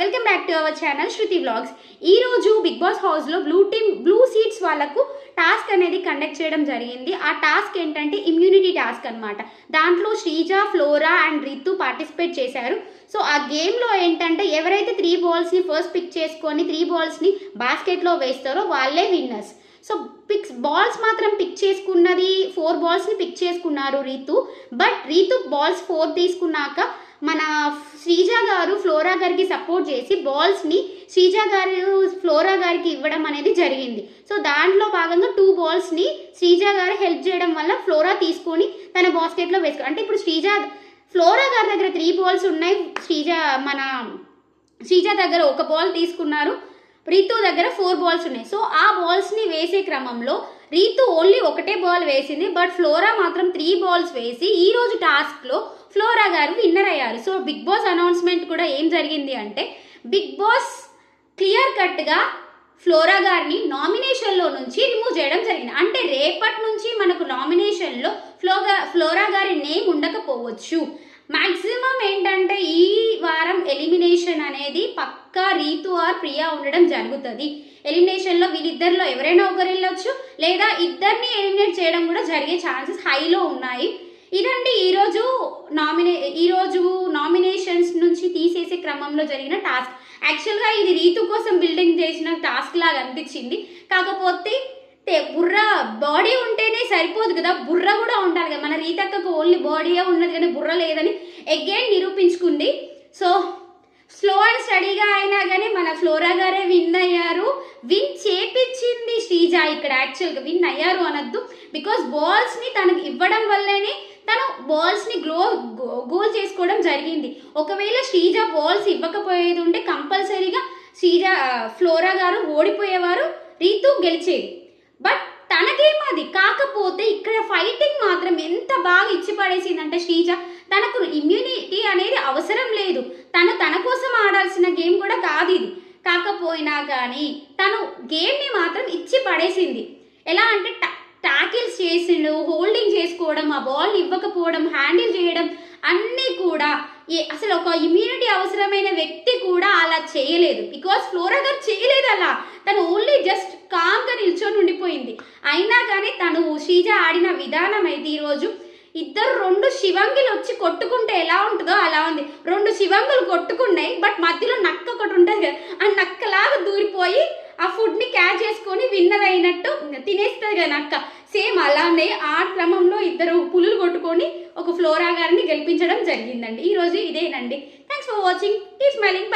Welcome back to our channel Shruti vlogs. ఈ రోజు big boss house లో blue seats వాళ్ళకు టాస్క్ అనేది కండక్ట్ చేయడం జరిగింది. ఆ టాస్క్ ఏంటంటే ఇమ్యూనిటీ టాస్క్ అన్నమాట. దాంట్లో Sreeja, flora and Ritu participate చేశారు. సో ఆ గేమ్ లో ఏంటంటే ఎవరైతే 3 balls ని ఫస్ట్ పిక్ చేసుకొని 3 balls ని బాస్కెట్ లో వేస్తారో వాళ్ళే విన్నర్స్. సో బాల్స్ మాత్రం పిక్ చేసుకున్నది 4 balls ని పిక్ చేసుకున్నారు రీతు. బట్ రీతు బాల్స్ 4 తీసుకున్నాక మన శ్రీజ గారు ఫ్లోరా గారికి సపోర్ట్ చేసి బాల్స్ ని శ్రీజ గారు ఫ్లోరా గారికి ఇవ్వడం అనేది జరిగింది. సో దాంట్లో భాగంగా 2 balls ని శ్రీజ గారు హెల్ప్ చేయడం వల్ల ఫ్లోరా తీసుకొని తన బాస్కెట్ లో వేసుకో. అంటే ఇప్పుడు ఫ్లోరా గారి దగ్గర 3 balls ఉన్నాయి, శ్రీజ దగ్గర 1 ball తీసుకున్నారు, రీతు దగ్గర 4 balls ఉన్నాయి. సో ఆ బాల్స్ ని వేసే క్రమంలో రీతు ఓన్లీ 1 ball వేసింది. బట్ ఫ్లోరా మాత్రం 3 balls వేసి ఈ రోజు టాస్క్ లో ఫ్లోరా గారు విన్నర్ అయ్యారు. సో బిగ్ బాస్ అనౌన్స్మెంట్ కూడా ఏం జరిగింది అంటే బిగ్ బాస్ క్లియర్ కట్ గా ఫ్లోరా గారిని నామినేషన్ లో నుంచి రిమూవ్ చేయడం జరిగింది. అంటే రేపటి నుంచి మనకు నామినేషన్ లో ఫ్లోరా గారి నేమ్ ఉండకపోవచ్చు. మాక్సిమం ఏంటంటే ఈ వారం ఎలిమినేషన్ అనేది పక్కా రీతు ఆర్ ప్రియా ఉండడం జరుగుతుంది. ఎలిమినేషన్ లో వీళ్ళిద్దరిలో ఎవరైనా ఒకరు వెళ్ళొచ్చు, లేదా ఇద్దరిని ఎలిమినేట్ చేయడం కూడా జరిగే ఛాన్సెస్ హైలో ఉన్నాయి. ఇదండి ఈరోజు నామినేషన్స్ నుంచి తీసేసే క్రమంలో జరిగిన టాస్క్. యాక్చువల్గా ఇది రీతు కోసం బిల్డింగ్ చేసిన టాస్క్ లాగా అనిపించింది. కాకపోతే బుర్ర బాడీ ఉంటేనే సరిపోదు కదా, బుర్ర కూడా ఉండాలి కదా. మన రీతక్కకు ఓన్లీ బాడీయే ఉన్నది కానీ బుర్ర లేదని అగైన్ నిరూపించుకుంది. సో స్లో అండ్ స్టడీగా అయినా కానీ మన ఫ్లోరా గారే విన్ అయ్యారు. విన్ చేపించింది శ్రీజ. ఇక్కడ యాక్చువల్గా విన్ అయ్యారు అనొద్దు, బికాస్ బాల్స్ ని తనకు ఇవ్వడం వల్లనే తను బాల్స్ ని గోల్ చేసుకోవడం జరిగింది. ఒకవేళ శ్రీజ బాల్స్ ఇవ్వకపోయేది ఉంటే కంపల్సరీగా ఫ్లోరా గారు ఓడిపోయేవారు, రీతు గెలిచేది. బట్ తనకేమది కాకపోతే ఇక్కడ ఫైటింగ్ మాత్రం ఎంత బాగా ఇచ్చి పడేసిందంటే శ్రీజ తనకు ఇమ్యూనిటీ అనేది అవసరం లేదు, తన కోసం ఆడాల్సిన గేమ్ కూడా కాదు ఇది. కాకపోయినా కానీ తను గేమ్ ని మాత్రం ఇచ్చి పడేసింది. ఎలా అంటే టాకిల్స్ చేసిండు, హోల్డింగ్ చేసుకోవడం, ఆ బాల్ ఇవ్వకపోవడం, హ్యాండిల్ చేయడం అన్నీ కూడా అసలు ఒక ఇమ్యూనిటీ అవసరమైన వ్యక్తి కూడా అలా చేయలేదు. బికాస్ ఫ్లోరా గారు చేయలేదు అలా, తను ఓన్లీ జస్ట్ కామ్గా నిల్చొని ఉండిపోయింది. అయినా కానీ తను శ్రీజ ఆడిన విధానం అయితే ఈరోజు ఇద్దరు 2 శివంగిలు వచ్చి కొట్టుకుంటే ఎలా ఉంటుందో అలా ఉంది. 2 శివంగులు కొట్టుకున్నాయి, బట్ మధ్యలో నక్క ఒకటి ఉంటుంది కదా, ఆ నక్కలాగా దూరిపోయి ఆ ఫుడ్ ని క్యాచ్ చేసుకొని విన్నర్ అయినట్టు తినేస్తుంది కదా నక్క. సేమ్ అలానే ఆ క్రమంలో ఇద్దరు పులులు కొట్టుకొని ఒక ఫ్లోరా గారిని గెలిపించడం జరిగిందండి. ఈ రోజు ఇదేనండి. Thanks for watching. Keep smiling.